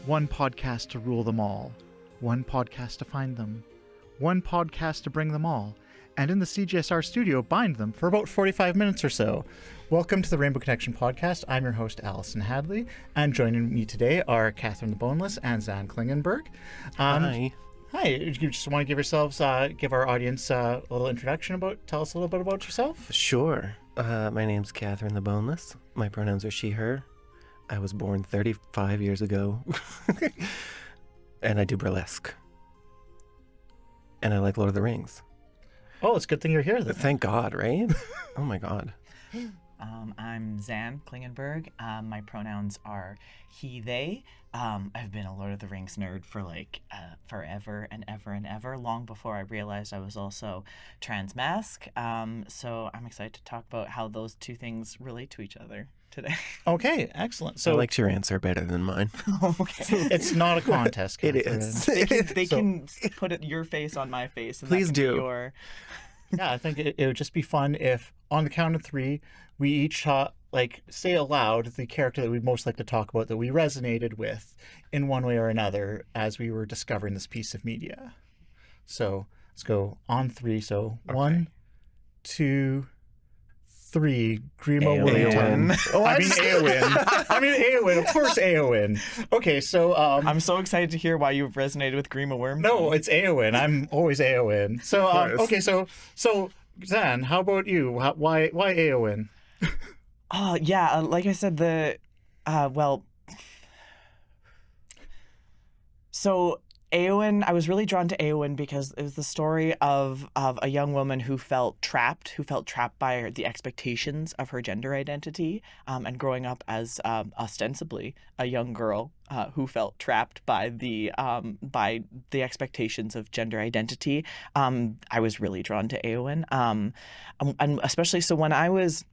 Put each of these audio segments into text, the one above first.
One podcast to rule them all, one podcast to find them, one podcast to bring them all, and in the CGSR studio bind them for about 45 minutes or so. Welcome to the Rainbow Connection podcast. I'm your host, Allison Hadley, and joining me today are Katherine the Boneless and Zanne Klingenberg. Hi. Hi. You just want to give yourselves, give our audience a little introduction tell us a little bit about yourself? Sure. My name's Katherine the Boneless. My pronouns are she, her. I was born 35 years ago, and I do burlesque. And I like Lord of the Rings. Oh, it's a good thing you're here then. Thank God, right? Oh my God. I'm Zanne Klingenberg. My pronouns are he, they. I've been a Lord of the Rings nerd for forever and ever and ever, long before I realized I was also transmasc. So I'm excited to talk about how those two things relate to each other today. Okay, excellent. So I liked your answer better than mine. Okay. It's not a contest. It Katherine. is. They can put your face on my face. And Please that can do. be your... Yeah, I think it would just be fun if on the count of three, we each say aloud the character that we'd most like to talk about that we resonated with in one way or another as we were discovering this piece of media. So let's go on three. So Okay. 1, 2, 3. Grima Wormtongue. Oh, I mean Eowyn. Of course Eowyn. Okay, so I'm so excited to hear why you've resonated with Grima Wormtongue. no, it's Eowyn. I'm always Eowyn. So okay, so Zanne, how about you? Why Eowyn? Oh, yeah. Like I said, so Eowyn, I was really drawn to Eowyn because it was the story of a young woman who felt trapped by the expectations of her gender identity, and growing up as ostensibly a young girl who felt trapped by the expectations of gender identity. I was really drawn to Eowyn, and especially so when I was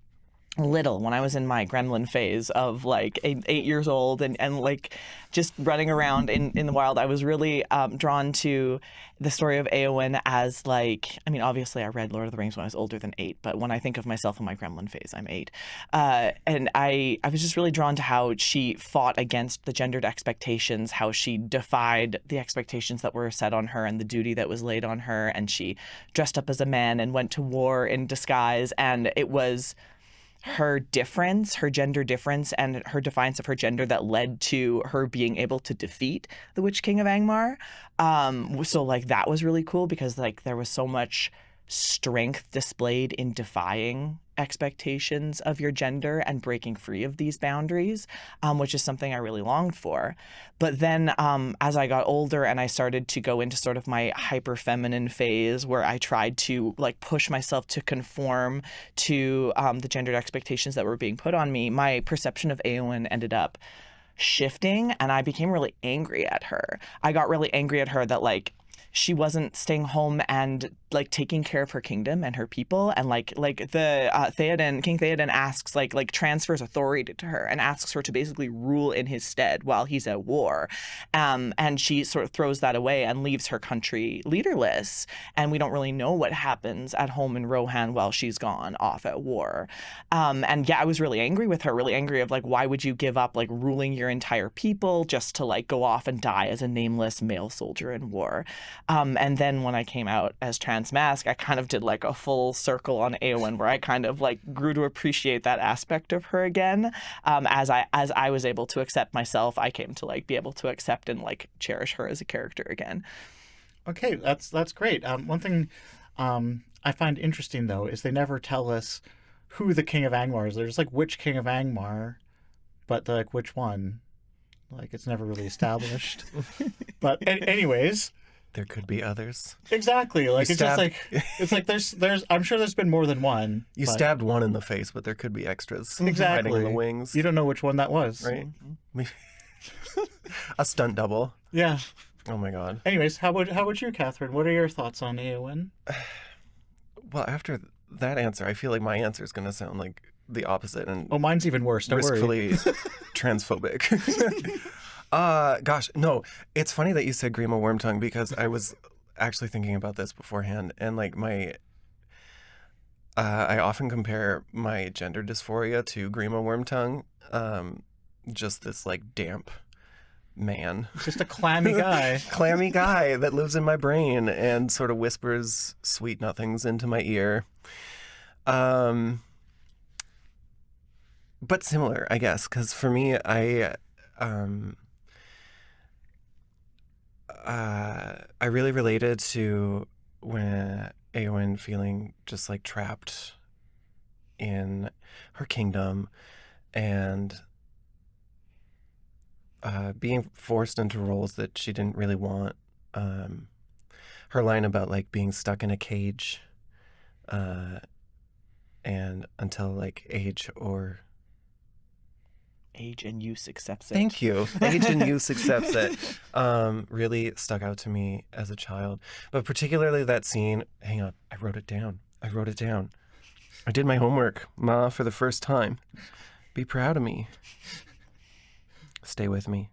little, when I was in my gremlin phase of 8 years old and like just running around in the wild, I was really drawn to the story of Eowyn as obviously I read Lord of the Rings when I was older than 8, but when I think of myself in my gremlin phase, I'm 8. And I was just really drawn to how she fought against the gendered expectations, how she defied the expectations that were set on her and the duty that was laid on her, and she dressed up as a man and went to war in disguise, and it was her difference, her gender difference, and her defiance of her gender that led to her being able to defeat the Witch King of Angmar. So that was really cool because there was so much strength displayed in defying expectations of your gender and breaking free of these boundaries, which is something I really longed for. But then as I got older and I started to go into sort of my hyper feminine phase where I tried to push myself to conform to the gendered expectations that were being put on me, my perception of Eowyn ended up shifting and I became really angry at her. I got really angry at her that she wasn't staying home and taking care of her kingdom and her people, and the King Theoden asks transfers authority to her and asks her to basically rule in his stead while he's at war, and she sort of throws that away and leaves her country leaderless, and we don't really know what happens at home in Rohan while she's gone off at war. And yeah, I was really angry with her, really angry of why would you give up ruling your entire people just to go off and die as a nameless male soldier in war? And then when I came out as trans masc, I kind of did like a full circle on Éowyn where I kind of like grew to appreciate that aspect of her again. As I was able to accept myself, I came to like be able to accept and like cherish her as a character again. Okay, that's great. One thing I find interesting though is they never tell us who the King of Angmar is. They're just like which King of Angmar, but they're like which one. Like it's never really established. But anyways, There could be others. exactly. Like You it's just stabbed- like it's like there's I'm sure there's been more than one. You but stabbed one in the face, but there could be extras. Exactly. Riding the wings. You don't know which one that was. Right? A stunt double. Yeah. Oh my god. Anyways, how would you, Catherine? What are your thoughts on Éowyn? Well, after that answer, I feel like my answer is going to sound like the opposite and Oh, mine's even worse. Don't worry. wistfully transphobic. Gosh, no. It's funny that you said Grima Wormtongue because I was actually thinking about this beforehand, and like I often compare my gender dysphoria to Grima Wormtongue. Just this like damp man. Just a clammy guy. Clammy guy that lives in my brain and sort of whispers sweet nothings into my ear. But similar, I guess, because for me, I really related to when Éowyn feeling just like trapped in her kingdom and being forced into roles that she didn't really want. Her line about like being stuck in a cage and until like age and use accepts it. Thank you. Age and use accepts it. Really stuck out to me as a child. But particularly that scene, hang on, I wrote it down. I did my homework, Ma, for the first time. Be proud of me. Stay with me.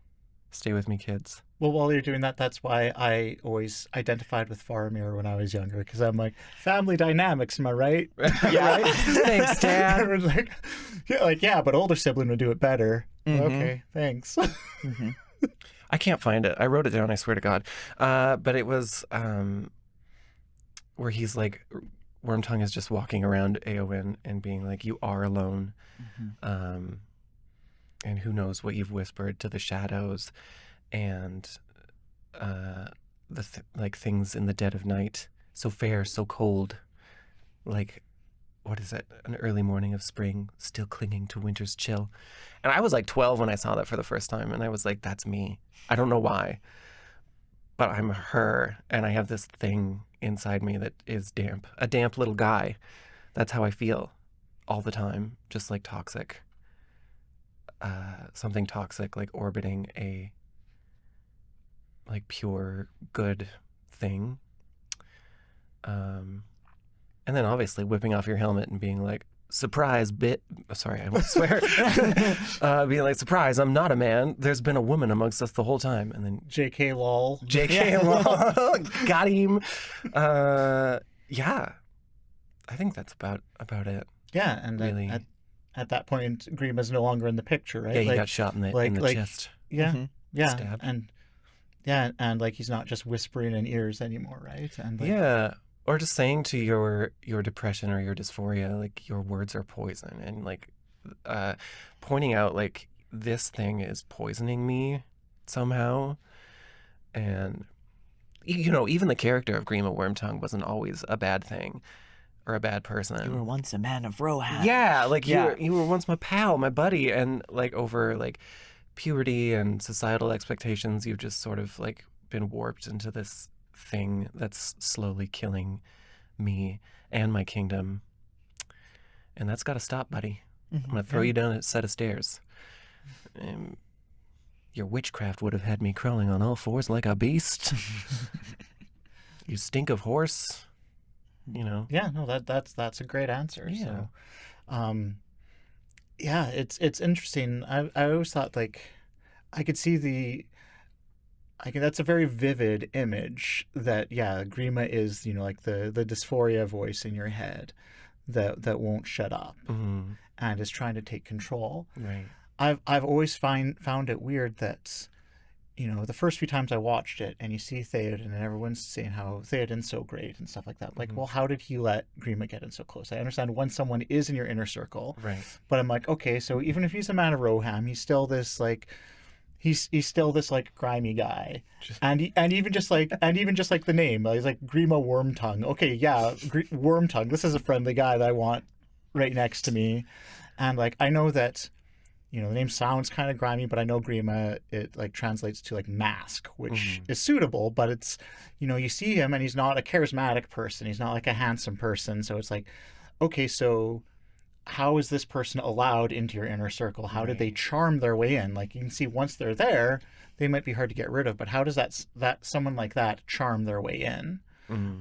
Stay with me, kids. Well, while you're doing that, that's why I always identified with Faramir when I was younger, because I'm like, family dynamics, am I right? Yeah. Right? Thanks, Dad. Everyone's like, yeah, but older sibling would do it better. Mhm. Okay, thanks. Mhm. I can't find it. I wrote it down, I swear to God. But it was where he's like, Wormtongue is just walking around Éowyn and being like, you are alone. Mhm. And who knows what you've whispered to the shadows and like things in the dead of night. So fair, so cold. Like, what is it? An early morning of spring, still clinging to winter's chill. And I was like 12 when I saw that for the first time. And I was like, that's me. I don't know why. But I'm her. And I have this thing inside me that is damp. A damp little guy. That's how I feel all the time. Just like toxic. Something toxic, like orbiting a like pure good thing. And then obviously whipping off your helmet and being like, surprise, bit. Sorry, I won't swear. Being like, surprise, I'm not a man. There's been a woman amongst us the whole time. And then JK lol. JK lol. Got him. Yeah. I think that's about it. Yeah, and Really. at that point, Grima's no longer in the picture, right? Yeah, he got shot in the chest. Yeah, Mhm. yeah, Stabbed. and like he's not just whispering in ears anymore, right? And like, Yeah. Or just saying to your depression or your dysphoria, like your words are poison, and like pointing out like this thing is poisoning me somehow. And you know, even the character of Grima Wormtongue wasn't always a bad thing or a bad person. You were once a man of Rohan. Yeah, like Yeah. you were once my pal, my buddy, and like over like puberty and societal expectations, you've just sort of like been warped into this thing that's slowly killing me and my kingdom. And that's got to stop, buddy. I'm going to throw you down a set of stairs. Your witchcraft would have had me crawling on all fours like a beast. You stink of horse, you know. Yeah, no, that's a great answer. Yeah. So, yeah, it's interesting. I always thought like I could see that's a very vivid image that Grima is, you know, like the dysphoria voice in your head that won't shut up Mhm. and is trying to take control. Right. I've always found it weird that, the first few times I watched it, and you see Theoden, and everyone's saying how Theoden's so great and stuff like that. Like, well, how did he let Grima get in so close? I understand when someone is in your inner circle, Right. but I'm like, okay, so even if he's a man of Roham, he's still this like, he's still this like grimy guy, and even just like the name, he's like Grima Wormtongue. Okay, yeah, Wormtongue. This is a friendly guy that I want right next to me, and like I know that. The name sounds kind of grimy, but I know Grima, it like translates to like mask, which is suitable, but it's, you see him and he's not a charismatic person. He's not like a handsome person. So it's like, okay, so how is this person allowed into your inner circle? How did they charm their way in? Like you can see once they're there, they might be hard to get rid of, but how does that someone like that charm their way in?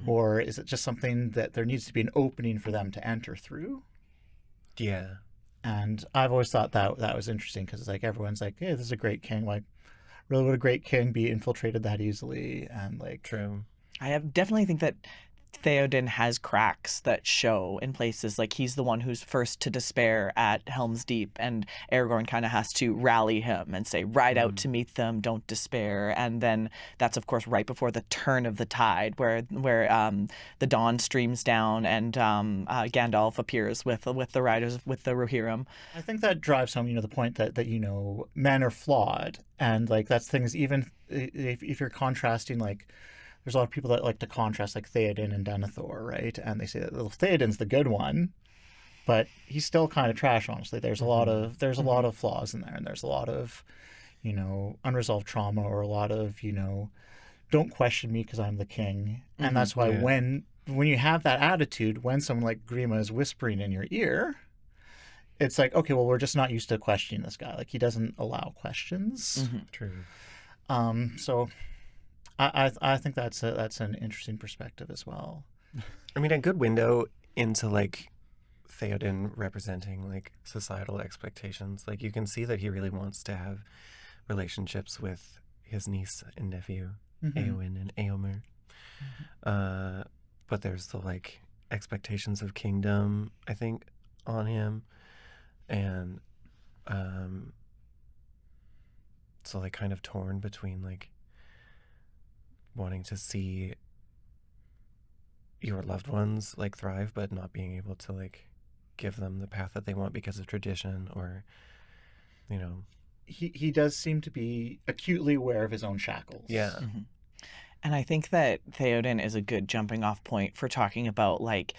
Or is it just something that there needs to be an opening for them to enter through? Yeah. And I've always thought that was interesting because it's like everyone's like, hey, this is a great king. Like, really, would a great king be infiltrated that easily? And like, True. I definitely think that Theoden has cracks that show in places. Like he's the one who's first to despair at Helm's Deep, and Aragorn kind of has to rally him and say, ride out to meet them, don't despair. And then that's of course right before the turn of the tide, where the dawn streams down and Gandalf appears with the riders, with the Rohirrim. I think that drives home, the point that men are flawed, and like that's things. Even if you're contrasting like. There's a lot of people that like to contrast like Theoden and Denethor, right? And they say that Theoden's the good one, but he's still kind of trash, honestly. There's a lot of flaws in there, and there's a lot of, unresolved trauma, or a lot of, don't question me because I'm the king. And that's why when you have that attitude, when someone like Grima is whispering in your ear, it's like, okay, well, we're just not used to questioning this guy. Like he doesn't allow questions. True. So I think that's an interesting perspective as well. I mean, a good window into like Theoden representing like societal expectations. Like you can see that he really wants to have relationships with his niece and nephew, Éowyn and Éomer. But there's the like expectations of kingdom, I think, on him, and so like kind of torn between like wanting to see your loved ones like thrive, but not being able to like give them the path that they want because of tradition, or he does seem to be acutely aware of his own shackles. Yeah. And I think that Theoden is a good jumping off point for talking about like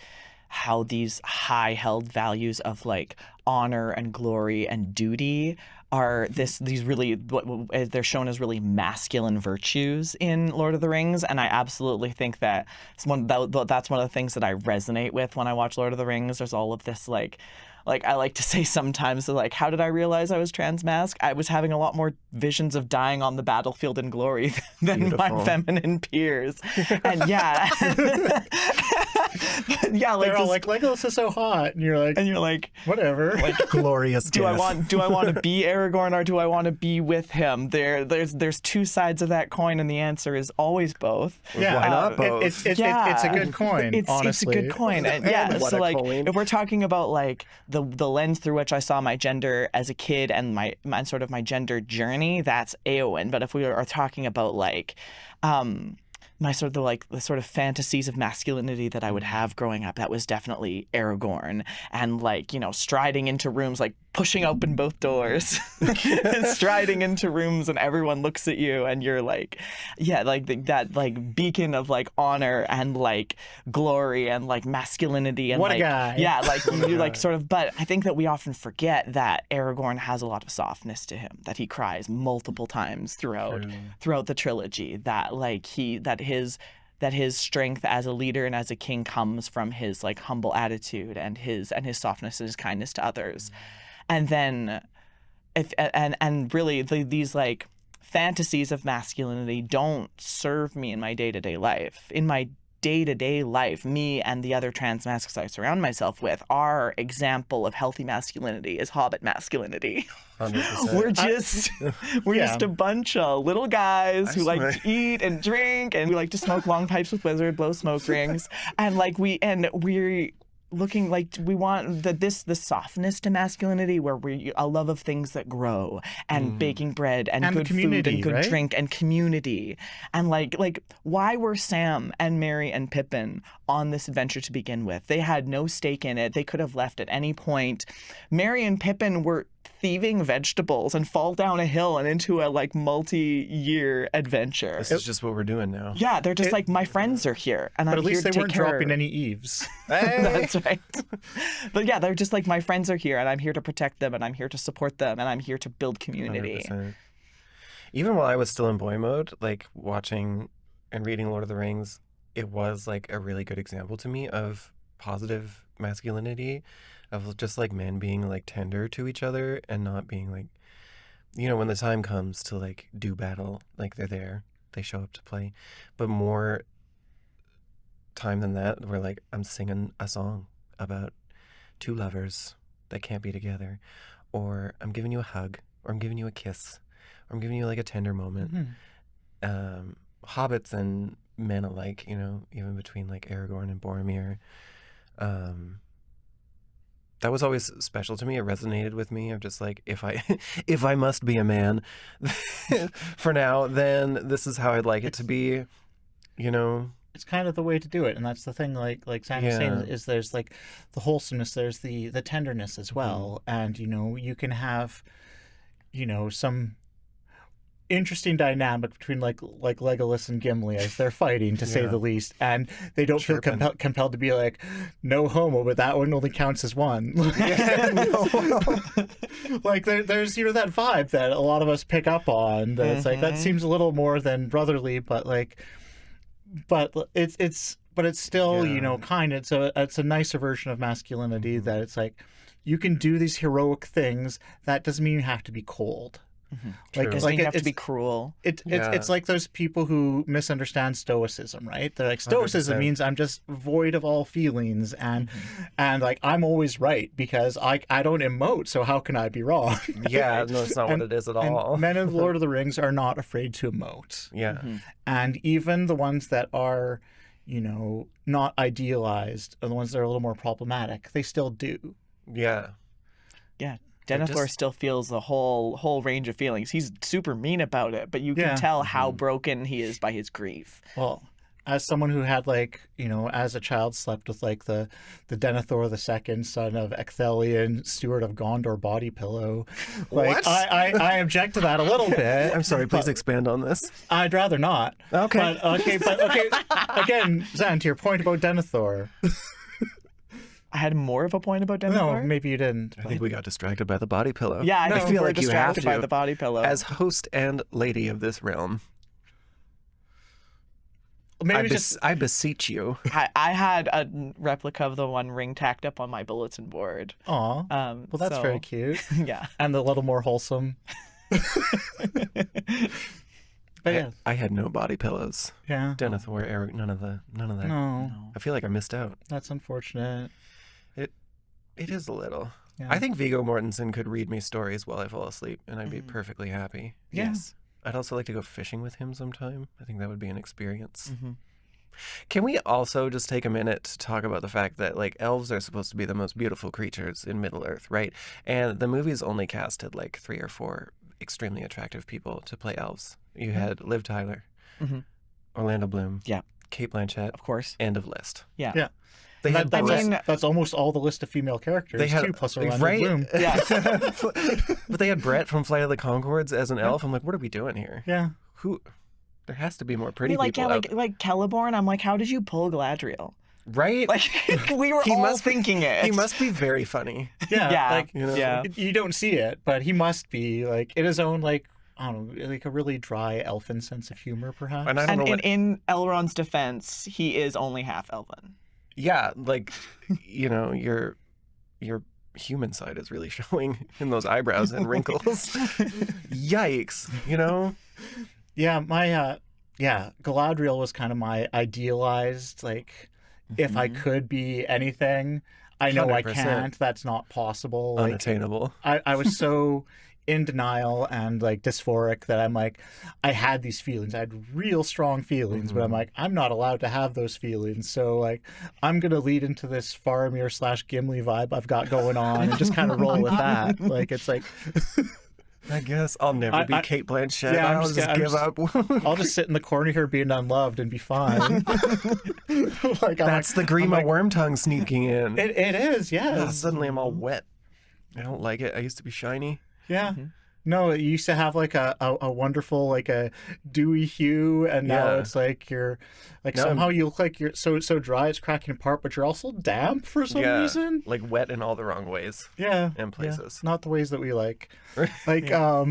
how these high held values of like honor and glory and duty are these really, what they're shown as really masculine virtues in Lord of the Rings. And I absolutely think that that's one of the things that I resonate with when I watch Lord of the Rings. There's all of this like I like to say sometimes, like, how did I realize I was transmasc? I was having a lot more visions of dying on the battlefield in glory than my feminine peers. And yeah. Yeah, like they're all like Legolas is so hot, and you're like, whatever. Like glorious. Do I want to be Aragorn, or do I want to be with him? There's two sides of that coin, and the answer is always both. Yeah, why not both? It's a good coin. Honestly, it's a good coin. And yeah, What so a like coin. if we're talking about like the lens through which I saw my gender as a kid and my sort of my gender journey, that's Éowyn. But if we are talking about like my sort of the sort of fantasies of masculinity that I would have growing up, that was definitely Aragorn, and like striding into rooms, like pushing open both doors, striding into rooms, and everyone looks at you, and you're like, yeah, like that like beacon of like honor and like glory and like masculinity and what like a guy. yeah, like you like sort of. But I think that we often forget that Aragorn has a lot of softness to him, that he cries multiple times throughout the trilogy, that like his strength as a leader and as a king comes from his like humble attitude and his softness and his kindness to others. And then and really these like fantasies of masculinity don't serve me in my day-to-day life. In my day-to-day life, me and the other transmascs I surround myself with, our example of healthy masculinity is hobbit masculinity. 100%. We're just a bunch of little guys who like to eat and drink, and we like to smoke long pipes with wizard, blow smoke rings, and like we looking like we want this softness to masculinity, where we a love of things that grow and baking bread and good food and good drink and community, and like why were Sam and Merry and Pippin on this adventure to begin with? They had no stake in it. They could have left at any point. Merry and Pippin were thieving vegetables and fall down a hill and into a like multi-year adventure. This is just what we're doing now. Yeah, they're just like, my friends are here, and but I'm at least here to they weren't take care. dropping any eaves. That's right. But yeah, they're just like, my friends are here, and I'm here to protect them, and I'm here to support them, and I'm here to build community. 100%. Even while I was still in boy mode, like watching and reading Lord of the Rings, it was like a really good example to me of positive masculinity, of just like men being like tender to each other and not being like, you know, when the time comes to like do battle, like they're there, they show up to play. But more time than that, we're like, I'm singing a song about two lovers that can't be together, or I'm giving you a hug, or I'm giving you a kiss, or I'm giving you like a tender moment. Hobbits and men alike, you know, even between like Aragorn and Boromir. That was always special to me. It resonated with me. I'm just like, if I must be a man for now, then this is how I'd like it to be, you know. It's kind of the way to do it, and that's the thing. Like Zanne was saying, is there's like the wholesomeness, there's the tenderness as well, and you know, you can have, you know, some interesting dynamic between like Legolas and Gimli as they're fighting, to say the least, and they don't feel compelled to be like, no homo, but that one only counts as one. Like there's, you know, that vibe that a lot of us pick up on, that it's like, that seems a little more than brotherly, but it's still, you know, kind of, it's a nicer version of masculinity, that it's like, you can do these heroic things. That doesn't mean you have to be cold. Like you have to be cruel. It's like those people who misunderstand stoicism, right? They're like, stoicism 100%. Means I'm just void of all feelings, and like, I'm always right because I don't emote, so how can I be wrong? Yeah, no, it's not what it is at all. Men of Lord of the Rings are not afraid to emote. Yeah. And even the ones that are, you know, not idealized, or the ones that are a little more problematic, they still do. Yeah. Yeah. Denethor still feels the whole range of feelings. He's super mean about it, but you can tell how broken he is by his grief. Well, as someone who had, like, you know, as a child slept with like the Denethor II, son of Ecthelion, steward of Gondor body pillow, like, I object to that a little bit. I'm sorry, please expand on this. I'd rather not. Okay. But again, Zanne, to your point about Denethor. I had more of a point about Denethor? No, maybe you didn't. I think we got distracted by the body pillow. Yeah, I feel like you have to by the body pillow. As host and lady of this realm. Maybe I beseech you. I had a replica of the One Ring tacked up on my bulletin board. Aw. Well, that's very cute. Yeah. And a little more wholesome. But yeah. I had no body pillows. Yeah. Denethor, Eric, none of that. No. I feel like I missed out. That's unfortunate. It is a little. Yeah. I think Viggo Mortensen could read me stories while I fall asleep, and I'd be perfectly happy. Yeah. Yes. I'd also like to go fishing with him sometime. I think that would be an experience. Can we also just take a minute to talk about the fact that, like, elves are supposed to be the most beautiful creatures in Middle-earth, right? And the movie's only casted like 3 or 4 extremely attractive people to play elves. You had Liv Tyler, Orlando Bloom, Cate Blanchett, Of course. end of list. Yeah. They had That's almost all the list of female characters, they had, too, plus Orlando right? Bloom. Yeah. But they had Brett from Flight of the Conchords as an elf. I'm like, what are we doing here? Yeah. There has to be more pretty like, people out. like Celeborn, I'm like, how did you pull Galadriel? Right? Like, we were all thinking it. He must be very funny. Yeah. Yeah. Like, You know? Yeah. you don't see it, but he must be, like, in his own, like, I don't know, like a really dry elfin sense of humor, perhaps. And I don't know in Elrond's defense, he is only half elven. Yeah, like, you know, your human side is really showing in those eyebrows and wrinkles. Yikes, you know? Yeah, my Galadriel was kind of my idealized, like, if I could be anything. I know 100%. I can't. That's not possible. Like, Unattainable. I was so in denial and like dysphoric that I'm like, I had these feelings. I had real strong feelings, but I'm like, I'm not allowed to have those feelings. So like, I'm going to lead into this Faramir/Gimli vibe I've got going on and just kind of roll with that. Like, it's like... I guess I'll never be Kate Blanchett. Yeah, I'll just give up. I'll just sit in the corner here being unloved and be fine. Like, That's the Grima Wormtongue sneaking in. It is, yes. Suddenly I'm all wet. I don't like it. I used to be shiny. Yeah. No, it used to have like a wonderful like a dewy hue, and now it's like you're like somehow you look like you're so dry it's cracking apart, but you're also damp for some reason. Like wet in all the wrong ways. Yeah. And places. Not the ways that we like. Like I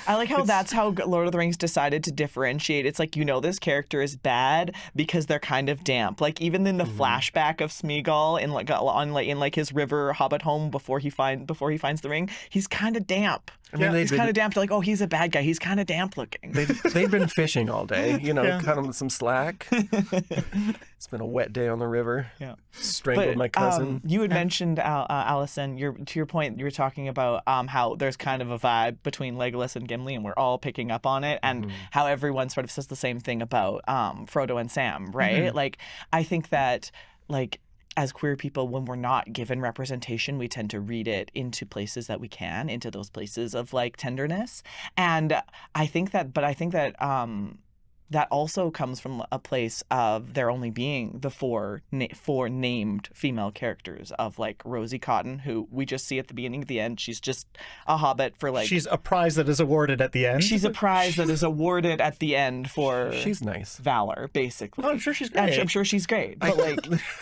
like how that's how Lord of the Rings decided to differentiate. It's like, this character is bad because they're kind of damp. Like even in the flashback of Smeagol in his river hobbit home before he finds the ring, he's kind of damp. I mean, he's kind of damp. Like, oh, he's a bad guy. He's kind of damp looking. They've been fishing all day, cut them some slack. It's been a wet day on the river. Yeah, strangled my cousin. You had mentioned, Allison, to your point, you were talking about how there's kind of a vibe between Legolas and Gimli, and we're all picking up on it, and how everyone sort of says the same thing about Frodo and Sam, right? Like, I think that, like, as queer people, when we're not given representation, we tend to read it into places that we can, into those places of like tenderness. And I think that that also comes from a place of there only being the four named female characters of like Rosie Cotton, who we just see at the beginning, at the end. She's just a hobbit for like... She's a prize that is awarded at the end. She's a prize that is awarded at the end for... She's nice. Valor, basically. Oh, I'm sure she's great. I'm sure she's great. But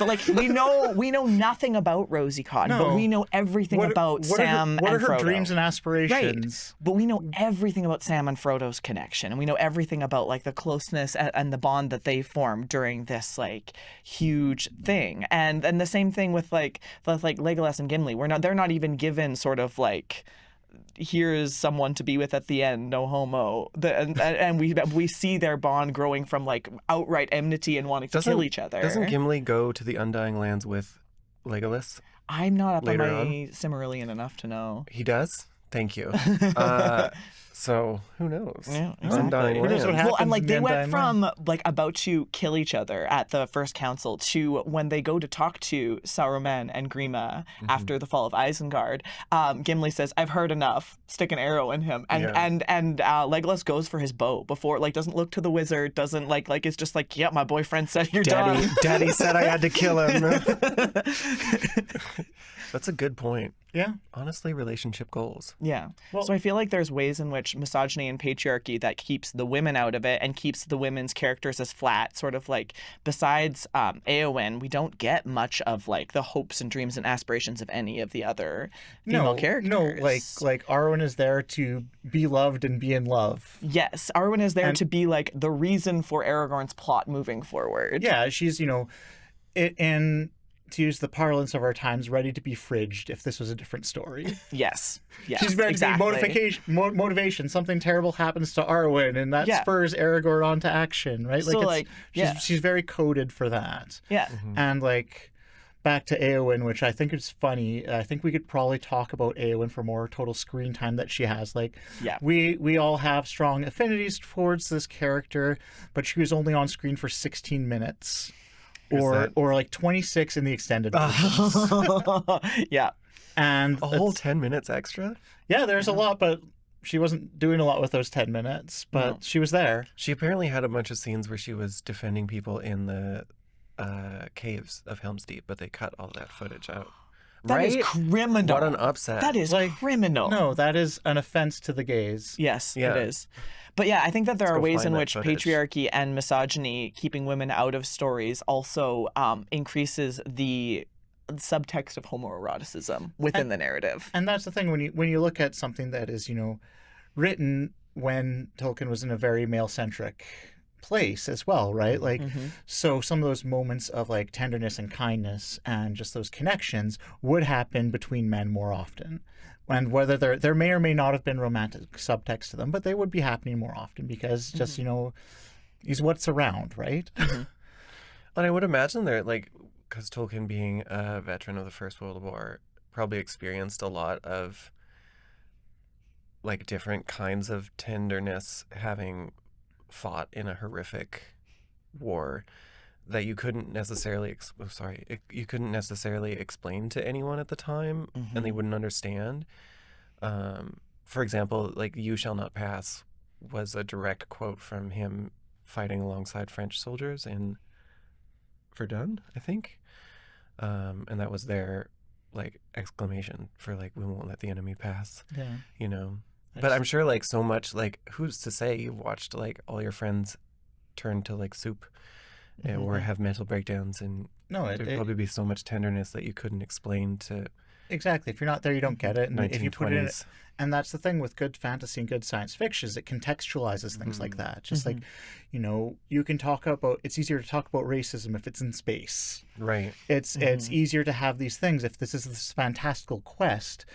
like we know nothing about Rosie Cotton, but we know everything about Sam and Frodo. What are her dreams and aspirations? Right. But we know everything about Sam and Frodo's connection, and we know everything about like the closeness and the bond that they form during this like huge thing. And the same thing with like Legolas and Gimli. They're not even given sort of like, here's someone to be with at the end, no homo. And we see their bond growing from like outright enmity and wanting to kill each other. Doesn't Gimli go to the Undying Lands with Legolas? I'm not up on my Silmarillion enough to know. He does? Thank you. So who knows? Yeah, exactly. Who knows what happens? Well, and like in they the went Undying from Land? like about to kill each other at the first council to when they go to talk to Saruman and Grima after the fall of Isengard. Gimli says, "I've heard enough. Stick an arrow in him." And Legolas goes for his bow before, like doesn't look to the wizard, doesn't like it's just like, yeah, my boyfriend said you're done. Daddy said I had to kill him. That's a good point. Yeah. Honestly, relationship goals. Yeah. Well, so I feel like there's ways in which misogyny and patriarchy that keeps the women out of it and keeps the women's characters as flat. Sort of like, besides Éowyn, we don't get much of like the hopes and dreams and aspirations of any of the other female characters. No, like Arwen is there to be loved and be in love. Yes, Arwen is there to be like the reason for Aragorn's plot moving forward. Yeah, she's, in to use the parlance of our times, ready to be fridged if this was a different story. Yes, She's ready to be motivation. Something terrible happens to Arwen, and that spurs Aragorn on to action, right? So, she's very coded for that. Yeah. And like, back to Éowyn, which I think is funny. I think we could probably talk about Éowyn for more total screen time that she has. Like, we all have strong affinities towards this character, but she was only on screen for 16 minutes. Or like 26 in the extended versions. Yeah. And a whole 10 minutes extra? Yeah, there's a lot, but she wasn't doing a lot with those 10 minutes, but she was there. She apparently had a bunch of scenes where she was defending people in the caves of Helm's Deep, but they cut all that footage out. That is criminal. What an upset. That is criminal. No, that is an offense to the gays. Yes, it is. But yeah, I think that there are ways in which patriarchy and misogyny, keeping women out of stories, also increases the subtext of homoeroticism within the narrative. And that's the thing, when you look at something that is, written when Tolkien was in a very male-centric place as well, right? Like, so some of those moments of like tenderness and kindness and just those connections would happen between men more often. And whether there may or may not have been romantic subtext to them, but they would be happening more often because just, he's what's around, right? And I would imagine they're like, because Tolkien being a veteran of the First World War probably experienced a lot of like different kinds of tenderness having fought in a horrific war that you couldn't necessarily you couldn't necessarily explain to anyone at the time, and they wouldn't understand. For example, like "You shall not pass" was a direct quote from him fighting alongside French soldiers in Verdun, I think, and that was their like exclamation for like, "We won't let the enemy pass." Yeah. You know. But I'm sure like so much, like, who's to say you've watched like all your friends turn to like soup or have mental breakdowns, and there'd probably be so much tenderness that you couldn't explain to. Exactly. If you're not there, you don't get it. And if you put it in, 1920s. and that's the thing with good fantasy and good science fiction, is it contextualizes things like that. Just like, you know, you can talk about, it's easier to talk about racism if it's in space. Right. It's easier to have these things if this is this fantastical quest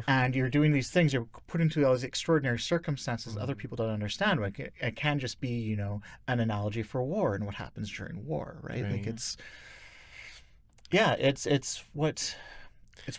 and you're doing these things, you're put into all these extraordinary circumstances other people don't understand. Like it can just be, you know, an analogy for war and what happens during war, right? Like it's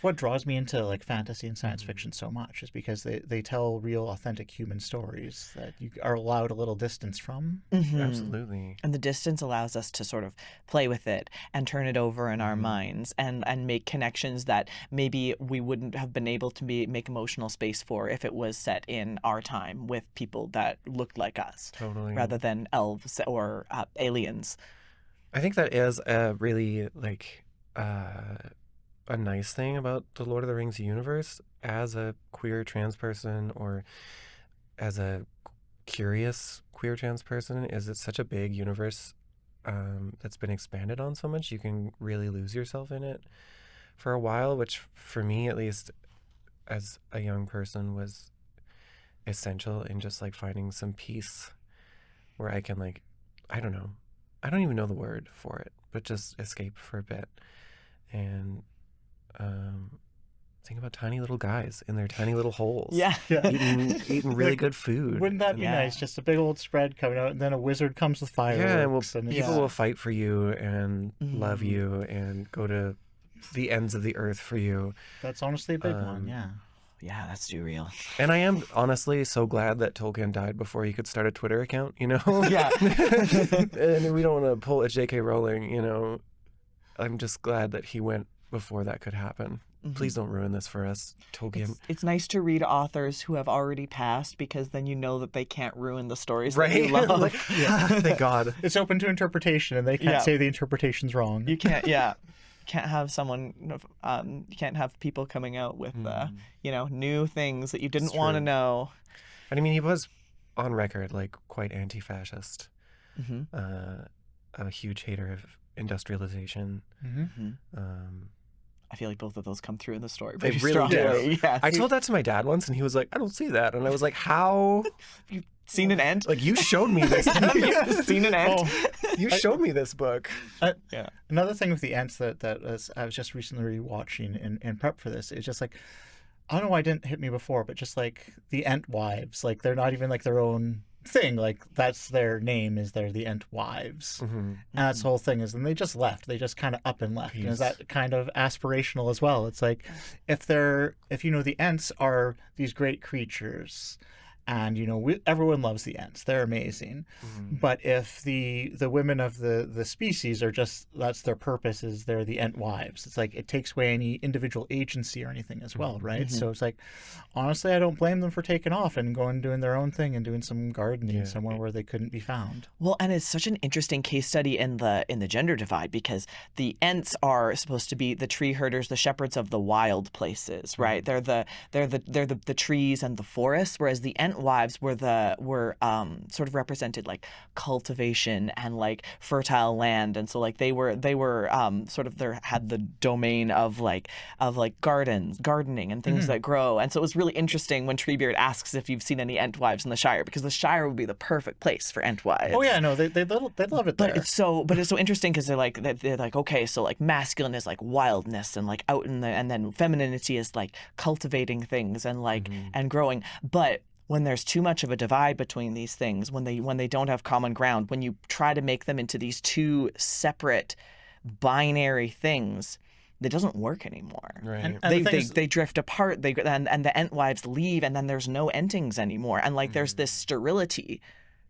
what draws me into like fantasy and science fiction so much, is because they tell real authentic human stories that you are allowed a little distance from. Absolutely. And the distance allows us to sort of play with it and turn it over in our minds and make connections that maybe we wouldn't have been able to make emotional space for if it was set in our time with people that looked like us, rather than elves or aliens. I think that is a really like a nice thing about the Lord of the Rings universe as a queer trans person, or as a curious queer trans person, is it's such a big universe that's been expanded on so much. You can really lose yourself in it for a while, which for me, at least as a young person, was essential in just like finding some peace where I can like, I don't even know the word for it, but just escape for a bit and think about tiny little guys in their tiny little holes. Eating really good food. Wouldn't that be nice? Just a big old spread coming out, and then a wizard comes with fireworks. And people will fight for you and love you and go to the ends of the earth for you. That's honestly a big one, Yeah, that's too real. And I am honestly so glad that Tolkien died before he could start a Twitter account, you know? Yeah. And we don't want to pull a J.K. Rowling, you know? I'm just glad that he went before that could happen. Please don't ruin this for us, Tolkien. It's nice to read authors who have already passed, because then you know that they can't ruin the stories right? that you love. Like, thank God. It's open to interpretation, and they can't say the interpretation's wrong. You can't, can't have someone, you can't have people coming out with, you know, new things that you didn't want to know. And I mean, he was on record like quite anti-fascist, a huge hater of industrialization. I feel like both of those come through in the story. They really strongly. do. Yes. I told that to my dad once, and he was like, "I don't see that," and I was like, "How? You've seen an ant? Like, you showed me this. You've seen an ant? You showed me this book." Another thing with the ants that I was just recently rewatching in prep for this is just like, I don't know why it didn't hit me before, but just like the ant wives, like they're not even like their own thing, like that's their name, is they're the Ent wives, and that's the whole thing is, and they just left, they just kind of up and left. And is that kind of aspirational as well? It's like if you know, the Ents are these great creatures, and you know, everyone loves the Ents, they're amazing, but if the women of the species are just, that's their purpose, is they're the Ent wives, it's like it takes away any individual agency or anything as well, right? So it's like, honestly, I don't blame them for taking off and going doing their own thing and doing some gardening somewhere where they couldn't be found. Well, and it's such an interesting case study in the gender divide, because the Ents are supposed to be the tree herders, the shepherds of the wild places, right? They're the trees and the forests, whereas the Ent wives were sort of represented like cultivation and like fertile land, and so like they were sort of had the domain of gardening and things that grow. And so it was really interesting when Treebeard asks if you've seen any Ent wives in the Shire, because the Shire would be the perfect place for Ent wives. Oh yeah, no, they'd love it there. But it's so interesting, because they're like okay, so like masculine is like wildness and like out in the, and then femininity is like cultivating things and like and growing. But when there's too much of a divide between these things, when they don't have common ground, when you try to make them into these two separate binary things, that doesn't work anymore. Right. And They drift apart. And the Entwives leave, and then there's no Entings anymore. And like there's this sterility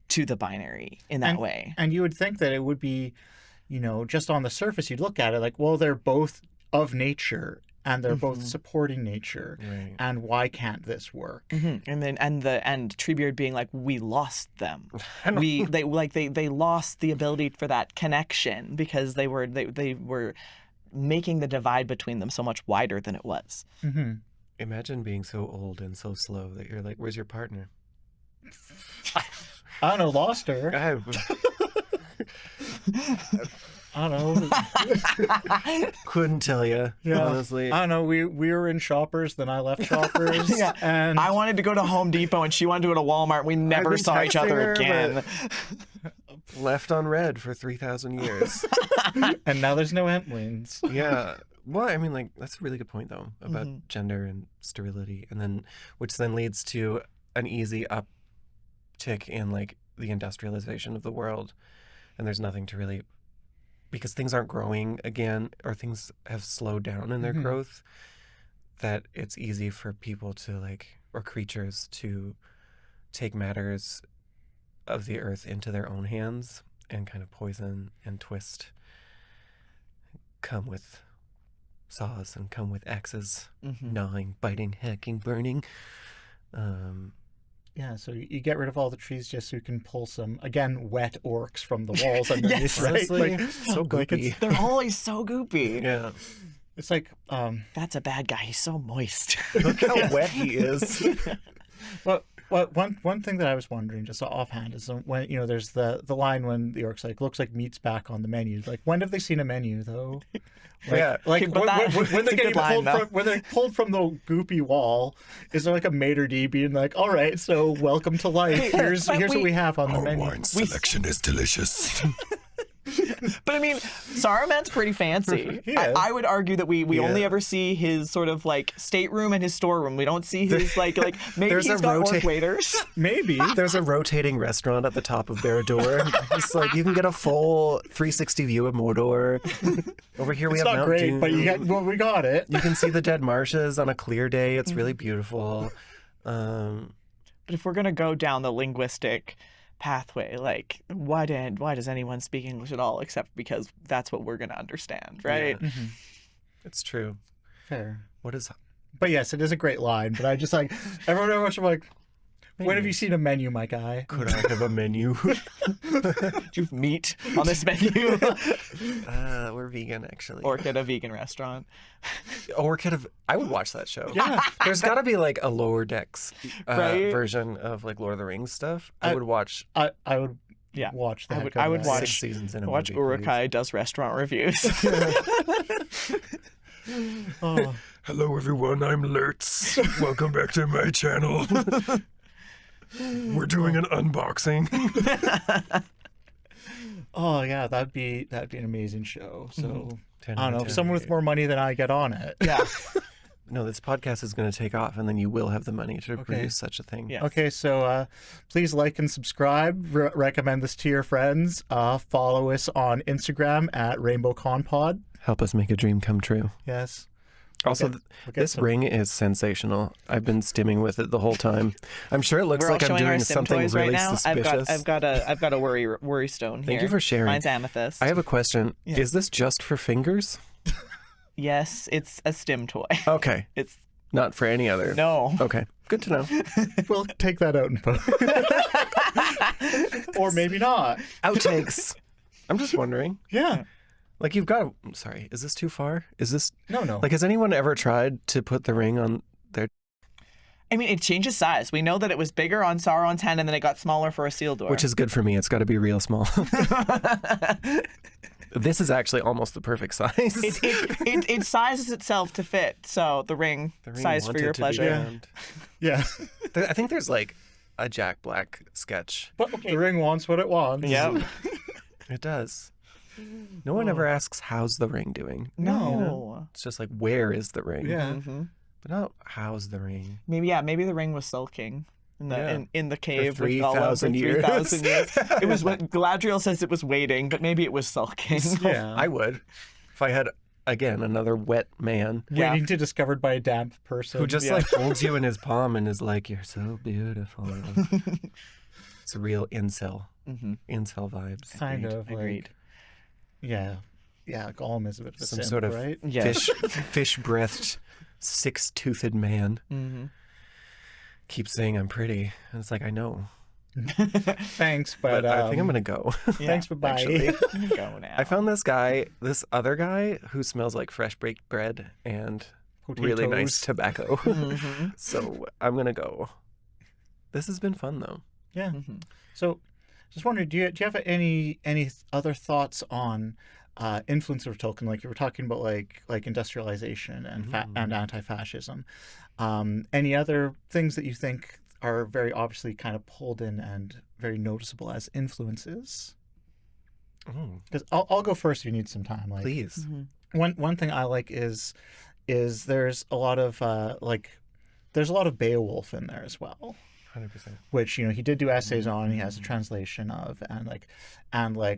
to the binary in that way. And you would think that it would be, just on the surface, you'd look at it like, well, they're both of nature and they're both supporting nature. Right. And why can't this work? And then and Treebeard being like, we lost them. They lost the ability for that connection because they were making the divide between them so much wider than it was. Imagine being so old and so slow that you're like, where's your partner? I don't know, lost her. I don't know. Couldn't tell you, honestly. I don't know. We were in Shoppers, then I left Shoppers. And I wanted to go to Home Depot and she wanted to go to Walmart. We never saw each other again. Left on red for 3,000 years. And now there's no Entwings. Yeah. Well, I mean, like, that's a really good point, though, about gender and sterility. And then, which then leads to an easy uptick in, like, the industrialization of the world. And there's nothing to really, because things aren't growing again, or things have slowed down in their growth, that it's easy for people to, like, or creatures to take matters of the earth into their own hands and kind of poison and twist, come with saws and come with axes, gnawing, biting, hacking, burning. Yeah, so you get rid of all the trees just so you can pull some, again, wet orcs from the walls underneath, Yes. right? Honestly, Like, so goopy. They're always so goopy. Yeah. it's like, That's a bad guy. He's so moist. Look how wet he is. well, one thing that I was wondering just offhand is when, there's the line when the orcs like, looks like meat's back on the menu. Like, when have they seen a menu, though? Like, Yeah. Like, But when they're getting line, when they're pulled from the goopy wall, is there like a maitre d' being like, all right, so welcome to life. Here's what we have on the menu. Wine selection is delicious. But I mean, Saruman's pretty fancy. Yeah. I would argue that we only ever see his sort of like stateroom and his storeroom. We don't see his like maybe There's he's a got rota- orc waiters. Maybe. There's a rotating restaurant at the top of their door. It's like you can get a full 360 view of Mordor. Over here we It's have not Mount great, Doom. but we got it. You can see the dead marshes on a clear day. It's really beautiful. But if we're gonna go down the linguistic pathway, like why does anyone speak English at all except because that's what we're gonna understand, right? Yeah. It's true. Fair. What is But yes, it is a great line. But I just like, everyone I watch, I'm like, when have you seen a menu, my guy? could I have a menu? Do you have meat on this menu? We're vegan, actually. Or at a vegan restaurant. I would watch that show. Yeah. There's got to be like a lower decks Right? version of like Lord of the Rings stuff. I would watch I would Yeah. watch that. I would watch 6 seasons in a watch movie, Urukai does restaurant reviews. Oh. Hello, everyone. I'm Lurtz. Welcome back to my channel. We're doing an unboxing. Oh yeah, that'd be an amazing show. So 10 I don't know, out if of someone 10. with more money than I get on it. Yeah. No, this podcast is going to take off, and then you will have the money to produce such a thing. Yeah. Okay, so please like and subscribe. Recommend this to your friends. Follow us on Instagram at RainbowConPod. Help us make a dream come true. Yes. Also, We'll get this some- ring is sensational. I've been stimming with it the whole time. I'm sure it looks We're all like I'm showing our doing sim something toys really right now. suspicious. I've got a worry stone here. Thank you for sharing. Mine's amethyst. I have a question. Yeah. Is this just for fingers? Yes, it's a stim toy. Okay. It's Not for any other. no. Okay. Good to know. We'll take that out and post. Or maybe not. Outtakes. I'm just wondering. Yeah. Like you've got. Sorry. Is this too far? Is this No. like? Has anyone ever tried to put the ring on their? I mean, it changes size. We know that it was bigger on Sauron's hand, and then it got smaller for Isildur. Which is good for me. It's got to be real small. This is actually almost the perfect size. it sizes itself to fit. So the ring size for wanted your to be pleasure. round. Yeah. I think there's like a Jack Black sketch. But the ring wants what it wants. Yep. It does. No one ever asks, how's the ring doing? No. It's just like, where is the ring? Yeah. Mm-hmm. But not, how's the ring? Maybe the ring was sulking in the cave For with Gollum 3,000 years. 3,000 years. It was what Galadriel says it was waiting, but maybe it was sulking. Yeah. I would. If I had again, another wet man Yeah. Waiting to be discovered by a damp person. who just Yeah. like holds you in his palm and is like, "You're so beautiful." It's a real incel vibes. kind of Agreed. like, yeah. Yeah, Gollum is a bit of a Some simp, sort of right? Yeah. fish-breathed, six-toothed man keeps saying I'm pretty, and it's like, I know, Thanks, but, but I think I'm gonna go. thanks, but bye. Actually. Go now. I found this other guy who smells like fresh baked bread and really nice tobacco. So I'm gonna go. This has been fun though. Yeah. So, just wondering, do you have any other thoughts on influence of Tolkien? Like you were talking about, like industrialization and and anti-fascism. Any other things that you think are very obviously kind of pulled in and very noticeable as influences? Because I'll go first if you need some time. Like, Please. one thing I like is there's a lot of there's a lot of Beowulf in there as well. 100%. Which he did do essays on. He has a translation of, and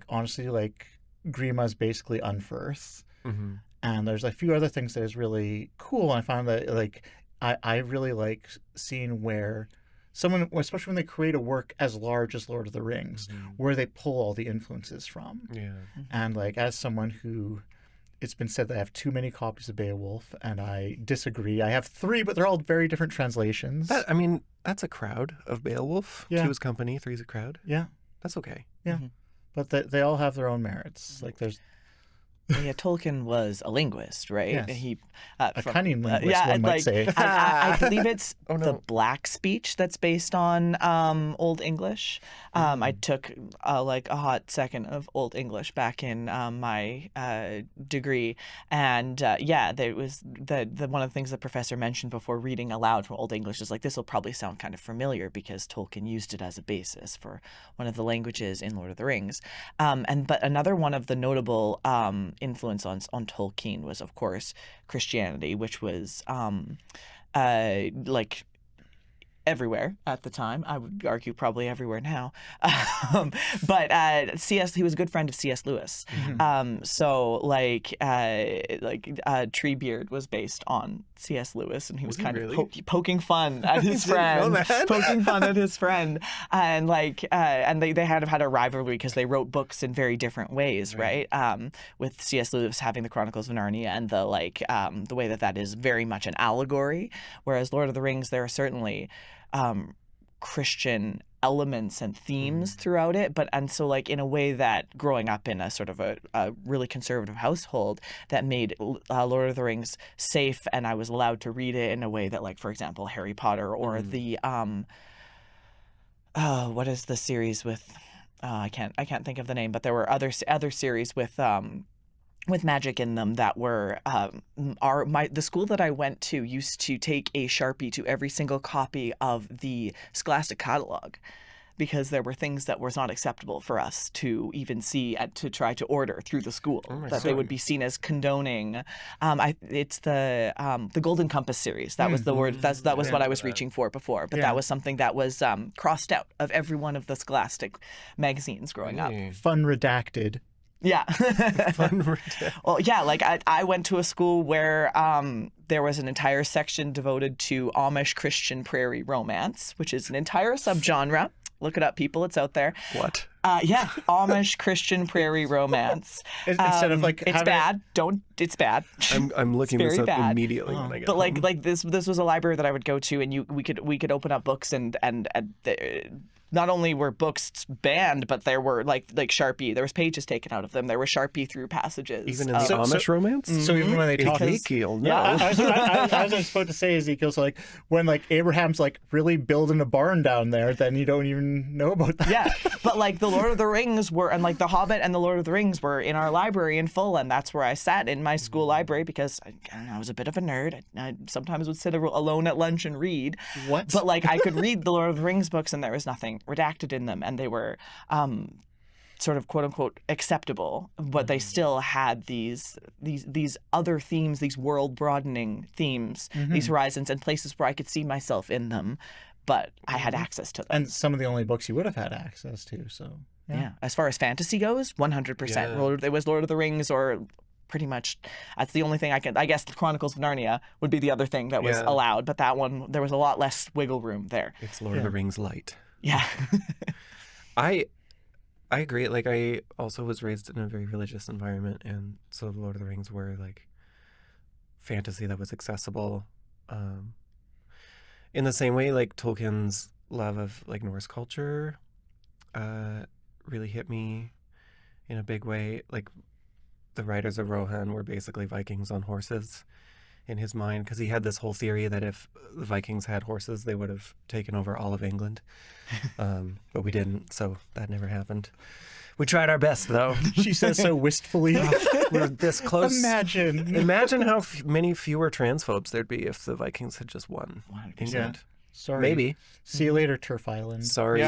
honestly, like Grima's basically Unferth, and there's a few other things that is really cool. And I found that I really like seeing where someone, especially when they create a work as large as Lord of the Rings, where they pull all the influences from. Yeah. And as someone who, it's been said that I have too many copies of Beowulf, and I disagree. I have 3, but they're all very different translations. That's a crowd of Beowulf. Yeah. 2 is company, 3 is a crowd. Yeah, That's okay. yeah. But they all have their own merits. Like there's Yeah, Tolkien was a linguist, right? Yes. He a cunning linguist, yeah, one might say. I believe it's Oh, no. the Black speech that's based on Old English. I took a hot second of Old English back in my degree, and there was the one of the things the professor mentioned before reading aloud from Old English is like, this will probably sound kind of familiar because Tolkien used it as a basis for one of the languages in Lord of the Rings. But another one of the notable influence on Tolkien was, of course, Christianity, which was everywhere at the time. I would argue probably everywhere now. But he was a good friend of C.S. Lewis. So Treebeard was based on C.S. Lewis, and he was Was he kind really? of poking fun at his Didn't know friend, that. poking fun at his friend, and they had a rivalry because they wrote books in very different ways, right? With C.S. Lewis having the Chronicles of Narnia and the way that is very much an allegory, whereas Lord of the Rings, there are certainly Christian elements and themes throughout it, so in a way that growing up in a sort of a really conservative household that made Lord of the Rings safe, and I was allowed to read it in a way that, for example, Harry Potter or the what is the series with I can't think of the name, but there were other series with magic in them that were the school that I went to used to take a Sharpie to every single copy of the Scholastic catalog, because there were things that was not acceptable for us to even see and to try to order through the school, that they would be seen as condoning. It's the Golden Compass series. That was the word. That was what I was reaching for before. But that was something that was crossed out of every one of the Scholastic magazines growing up. Fun redacted. Yeah. Fun. Well, yeah, I went to a school where there was an entire section devoted to Amish Christian prairie romance, which is an entire subgenre. Look it up, people. It's out there. What? Yeah, Amish Christian prairie romance. Instead of it's bad. It's bad. I'm looking It's this very up bad. immediately when I get But home. this was a library that I would go to, and we could open up books and not only were books banned, but there were like Sharpie. There was pages taken out of them. There were Sharpie through passages. Even in the Amish romance? So even when they talk, Ezekiel, no. I was supposed to say Ezekiel. So when Abraham's really building a barn down there, then you don't even know about that. Yeah, but the Lord of the Rings were, and the Hobbit and the Lord of the Rings were in our library in full, and that's where I sat in my school library because I was a bit of a nerd. I sometimes would sit alone at lunch and read. What? But I could read the Lord of the Rings books, and there was nothing redacted in them, and they were sort of quote unquote acceptable, but they still had these other themes, these world broadening themes, these horizons and places where I could see myself in them, but I had access to them. And some of the only books you would have had access to. So yeah. As far as fantasy goes, 100%. Yeah. It was Lord of the Rings or pretty much, that's the only thing I guess the Chronicles of Narnia would be the other thing that was allowed, but that one, there was a lot less wiggle room there. It's Lord of the Rings light. Yeah. I agree. Like, I also was raised in a very religious environment, and so Lord of the Rings were like fantasy that was accessible. In the same way, like Tolkien's love of like Norse culture really hit me in a big way. Like, the Riders of Rohan were basically Vikings on horses in his mind, because he had this whole theory that if the Vikings had horses, they would have taken over all of England. But we didn't, so that never happened. We tried our best, though. She says so wistfully. We're this close. Imagine how many fewer transphobes there'd be if the Vikings had just won 100%. England. Sorry. Maybe. See you later, Turf Island. Sorry.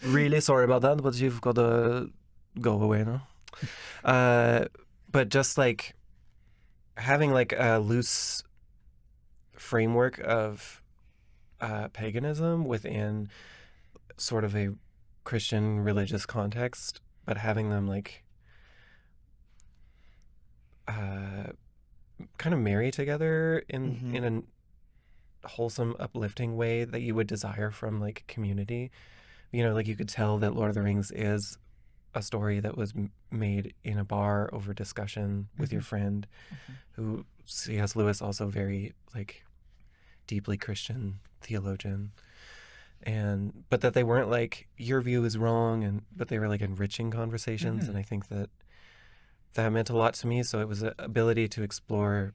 Really sorry about that, but you've got to go away now. But just like having like a loose framework of paganism within sort of a Christian religious context, but having them like kind of marry together in a wholesome, uplifting way that you would desire from like community. You know, like you could tell that Lord of the Rings is a story that was made in a bar over discussion with your friend, who C.S. Lewis, also very like deeply Christian theologian, but that they weren't like your view is wrong, but they were like enriching conversations, and I think that meant a lot to me. So it was an ability to explore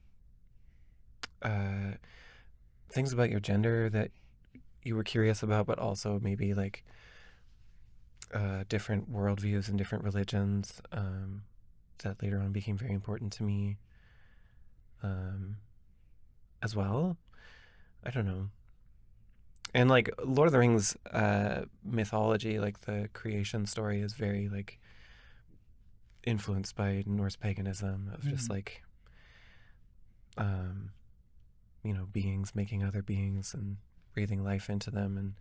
things about your gender that you were curious about, but also maybe like different worldviews and different religions that later on became very important to me as well. I don't know. And like Lord of the Rings mythology, like the creation story, is very like influenced by Norse paganism of just like you know, beings making other beings and breathing life into them and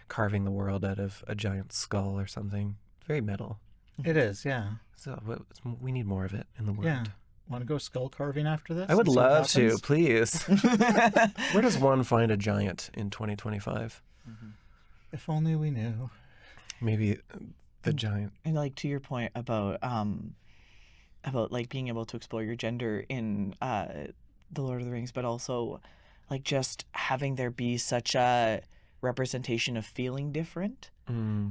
carving the world out of a giant skull or something. Very metal. It is, yeah. So we need more of it in the world. Yeah. Want to go skull carving after this? I would and see what love to, happens? please. Where does one find a giant in 2025? If only we knew. Maybe the giant. And like to your point about like being able to explore your gender in the Lord of the Rings, but also like just having there be such a representation of feeling different,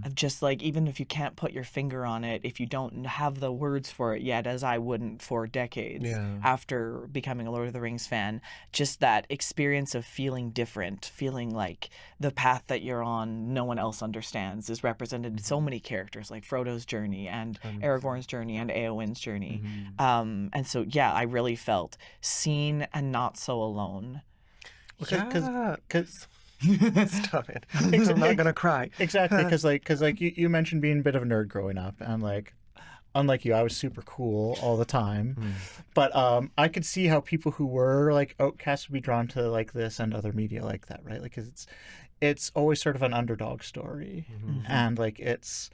of just like, even if you can't put your finger on it, if you don't have the words for it yet, as I wouldn't for decades after becoming a Lord of the Rings fan, just that experience of feeling different, feeling like the path that you're on no one else understands, is represented in so many characters, like Frodo's journey and Aragorn's journey and Éowyn's journey. And so yeah, I really felt seen and not so alone. Because Stop it. I'm not gonna cry. Exactly, because like you mentioned being a bit of a nerd growing up, and like unlike you, I was super cool all the time. But I could see how people who were like outcasts would be drawn to like this and other media like that, right? Like, 'cause it's always sort of an underdog story, and like it's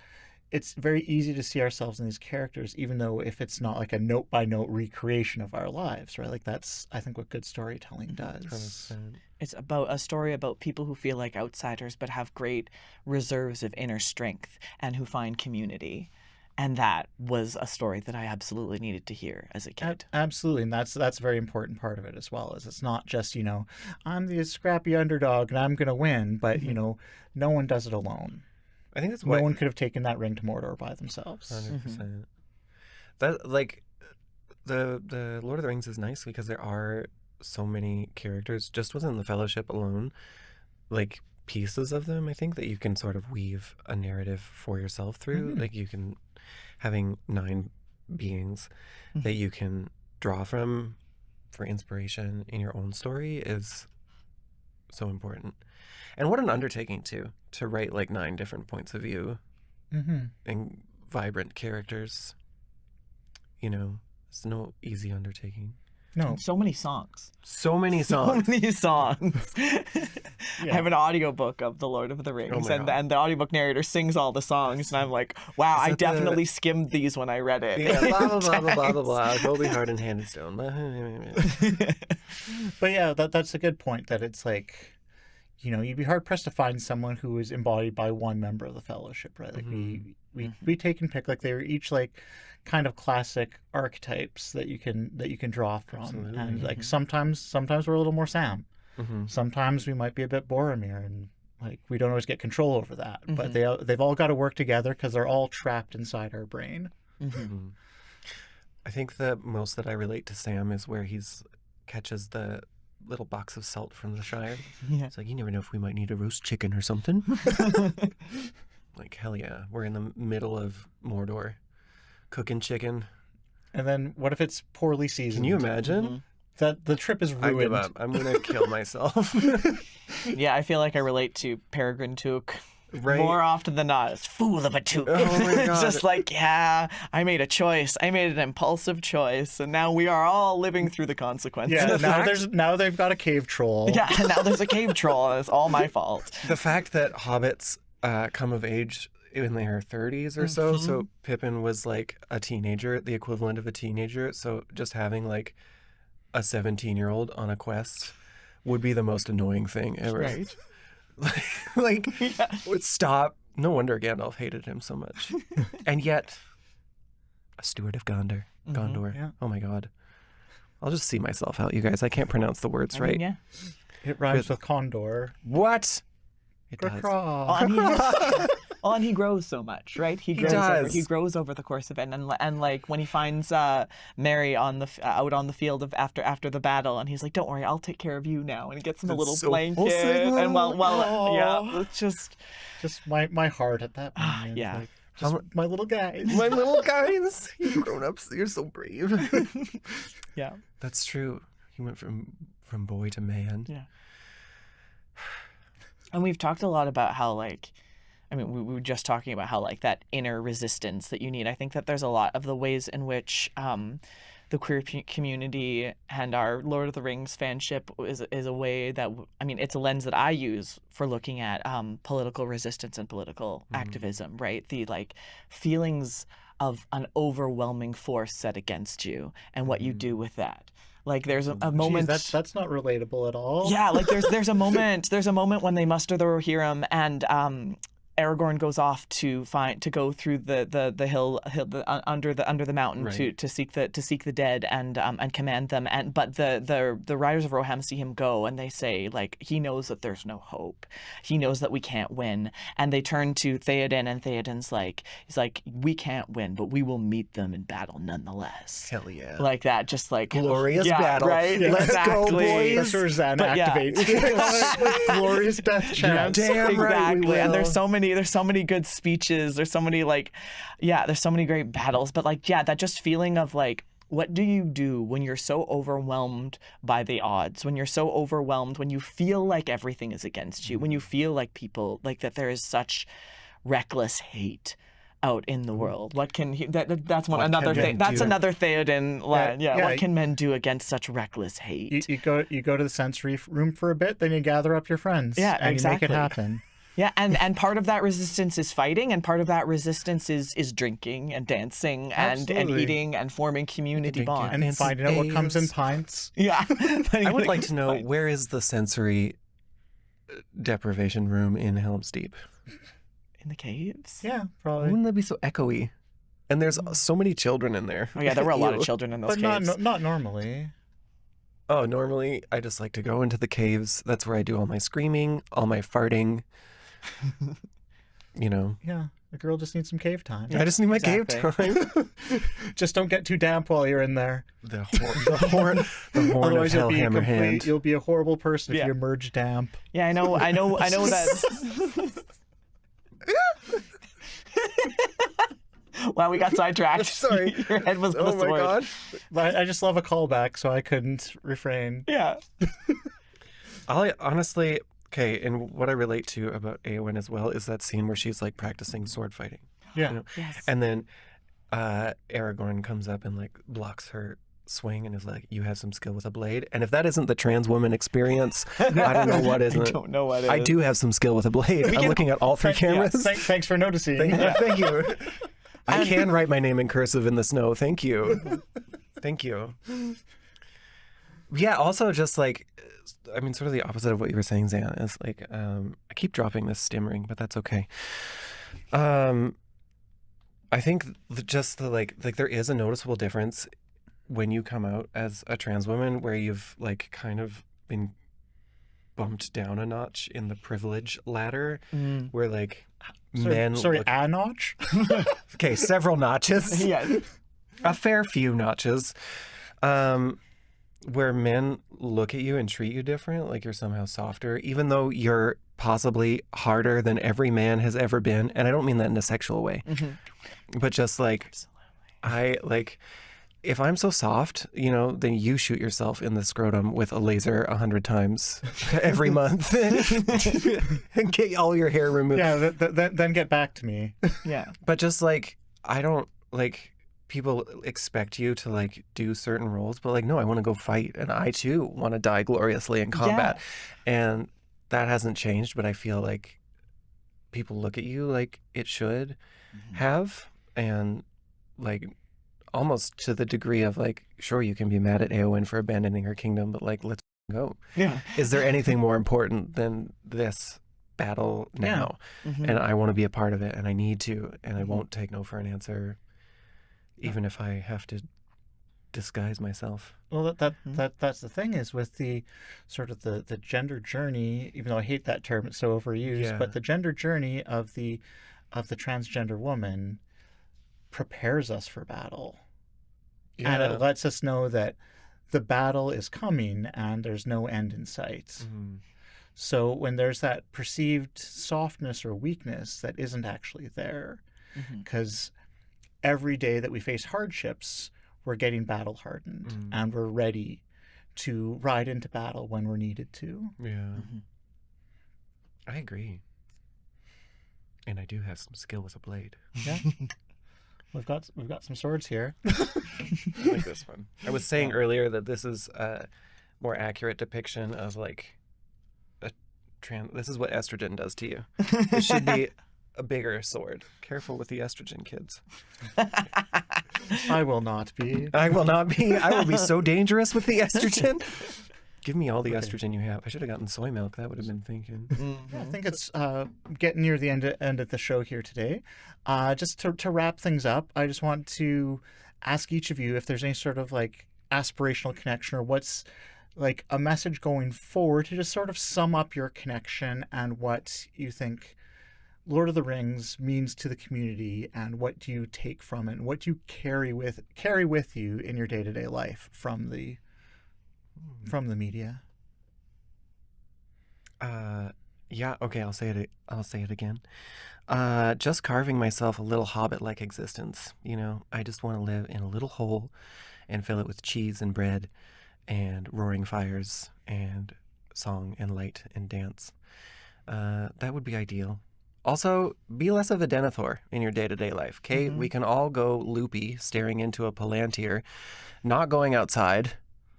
very easy to see ourselves in these characters, even though if it's not like a note by note recreation of our lives, right? Like that's, I think, what good storytelling does. 100%. It's about a story about people who feel like outsiders but have great reserves of inner strength and who find community. And that was a story that I absolutely needed to hear as a kid. Absolutely, and that's a very important part of it as well. Is it's not just, you know, I'm the scrappy underdog and I'm gonna win, but you know, no one does it alone. I think that's why no one could have taken that ring to Mordor by themselves. 100%. That like the Lord of the Rings is nice because there are so many characters just within the Fellowship alone, like pieces of them, I think, that you can sort of weave a narrative for yourself through. Like you can, having 9 beings that you can draw from for inspiration in your own story is so important. And what an undertaking too, to write like 9 different points of view and vibrant characters. You know, it's no easy undertaking. No. And so many songs. So many songs. So many songs. I have an audiobook of The Lord of the Rings, and the audiobook narrator sings all the songs, and I'm like, wow, I definitely skimmed these when I read it. Yeah, blah, blah, blah, blah, blah, blah, blah. Goldie Heart and Hand and Stone. But yeah, that's a good point, that it's like, you know, you'd be hard pressed to find someone who is embodied by one member of the fellowship, right? Like we take and pick, like they're each like kind of classic archetypes that you can draw from. Absolutely. And like sometimes we're a little more Sam. Sometimes we might be a bit Boromir, and like we don't always get control over that. But they've all got to work together because they're all trapped inside our brain. I think the most that I relate to Sam is where he's catches the little box of salt from the Shire. It's like, you never know if we might need a roast chicken or something. Like, hell yeah, we're in the middle of Mordor cooking chicken. And then what if it's poorly seasoned? Can you imagine? That the trip is ruined. I give up. I'm gonna kill myself. Yeah, I feel like I relate to Peregrine Took Right. more often than not. It's fool of a Took. Oh my God. It's just like, yeah, I made a choice. I made an impulsive choice, and now we are all living through the consequences. Yeah, now they've got a cave troll. Yeah, and now there's a cave troll, and it's all my fault. The fact that hobbits come of age in their 30s or so, so Pippin was like a teenager, the equivalent of a teenager, so just having like a 17-year-old on a quest would be the most annoying thing ever. Right. Stop. No wonder Gandalf hated him so much. And yet, a steward of Gondor. Yeah. Oh my God. I'll just see myself out, you guys. I can't pronounce the words right. Yeah. It rhymes with Condor. What? It does. And he grows so much, right? He grows over the course of it, and like when he finds Merry on the out on the field of after the battle, and he's like, "Don't worry, I'll take care of you now," and he gets him a little blanket, and yeah, it's just my heart at that moment. Yeah. Like, just my little guys. My little guys. You grown-ups, you're so brave. Yeah. That's true. He went from boy to man. Yeah. And we've talked a lot about how, like, I mean, we were just talking about how, like, that inner resistance that you need. I think that there's a lot of the ways in which the queer community and our Lord of the Rings fanship is a way that, I mean, it's a lens that I use for looking at political resistance and political activism, right? The, like, feelings of an overwhelming force set against you and what you do with that. Like there's a moment. Jeez, that's not relatable at all. Yeah, like there's a moment when they muster the Rohirrim, and Aragorn goes off to go through the hill under the mountain, right, to seek the dead and command them, but the riders of Roham see him go, and they say, like, he knows that there's no hope, he knows that we can't win, and they turn to Theoden, and Theoden's like, he's like, we can't win, but we will meet them in battle nonetheless. Hell yeah, like that, just like glorious battle, right? Yeah. Let's go, boys. That's where Zanne activates. Glorious death chant. Damn exactly. right, we will. And there's so many good speeches. There's so many there's so many great battles. But that just feeling of like, what do you do when you're so overwhelmed by the odds? When you're so overwhelmed, when you feel like everything is against you, when you feel like people like that there is such reckless hate out in the world. What can that's another thing. That's another Theoden line. Yeah. What can men do against such reckless hate? You go to the sensory room for a bit, then you gather up your friends. Yeah, and exactly. you make it happen. Yeah, and part of that resistance is fighting, and part of that resistance is drinking and dancing and eating and forming community bonds. And finding out what comes in pints. Yeah. I would like to know, where is the sensory deprivation room in Helm's Deep? In the caves? Yeah, probably. Wouldn't that be so echoey? And there's so many children in there. Oh yeah, there were a lot of children in those caves. But not normally. Oh, normally I just like to go into the caves. That's where I do all my screaming, all my farting. You know. Yeah, the girl just needs some cave time. I just need my cave time. Just don't get too damp while you're in there. The horn Otherwise of Hellhammer Hand. You'll be a horrible person if you emerge damp. Yeah, I know that. Wow, we got sidetracked. Sorry. Your head was Oh my God. But I just love a callback, so I couldn't refrain. Yeah. Honestly, okay, and what I relate to about Éowyn as well is that scene where she's like practicing sword fighting. Yeah. You know? Yes. And then Aragorn comes up and like blocks her swing and is like, you have some skill with a blade. And if that isn't the trans woman experience, I don't know what isn't. I don't know what it is. I do have some skill with a blade. I'm looking at all 3 cameras. Thanks for noticing. Thank you. I can write my name in cursive in the snow. Thank you. Thank you. Yeah, also just like, I mean, sort of the opposite of what you were saying, Zanne, is like, I keep dropping this stimmering, but that's okay. I think just the like there is a noticeable difference when you come out as a trans woman where you've like kind of been bumped down a notch in the privilege ladder where like men a notch? Okay, several notches. Yeah. A fair few notches. Where men look at you and treat you different, like you're somehow softer, even though you're possibly harder than every man has ever been. And I don't mean that in a sexual way, but just like, absolutely. If I'm so soft, you know, then you shoot yourself in the scrotum with a laser 100 times every month and get all your hair removed. Yeah, then get back to me. Yeah. But just like, I don't like... People expect you to like do certain roles, but like, no, I want to go fight, and I too want to die gloriously in combat. And that hasn't changed, but I feel like people look at you like it should have, and like almost to the degree of like, sure, you can be mad at Éowyn for abandoning her kingdom, but like, let's go. Yeah. Is there anything more important than this battle now? And I want to be a part of it, and I need to, and I won't take no for an answer. Even if I have to disguise myself. Well, that's the thing is with the sort of the gender journey, even though I hate that term, it's so overused, but the gender journey of the transgender woman prepares us for battle. Yeah. And it lets us know that the battle is coming and there's no end in sight. So when there's that perceived softness or weakness that isn't actually there, because every day that we face hardships, we're getting battle hardened and we're ready to ride into battle when we're needed to. Yeah. I agree. And I do have some skill with a blade. Yeah. We've got some swords here. Like this one. I was saying earlier that this is a more accurate depiction of like this is what estrogen does to you. It should be a bigger sword. Careful with the estrogen, kids. I will not be. I will not be. I will be so dangerous with the estrogen. Give me all the estrogen you have. I should have gotten soy milk. That would have been thinking. I think it's getting near the end of the show here today. Just to wrap things up, I just want to ask each of you if there's any sort of like aspirational connection or what's like a message going forward to just sort of sum up your connection and what you think Lord of the Rings means to the community, and what do you take from it, and what do you carry with you in your day-to-day life from the media? Yeah, okay, I'll say it again. Just carving myself a little hobbit-like existence. You know, I just want to live in a little hole and fill it with cheese and bread and roaring fires and song and light and dance. That would be ideal. Also, be less of a Denethor in your day-to-day life, okay? We can all go loopy, staring into a palantir, not going outside.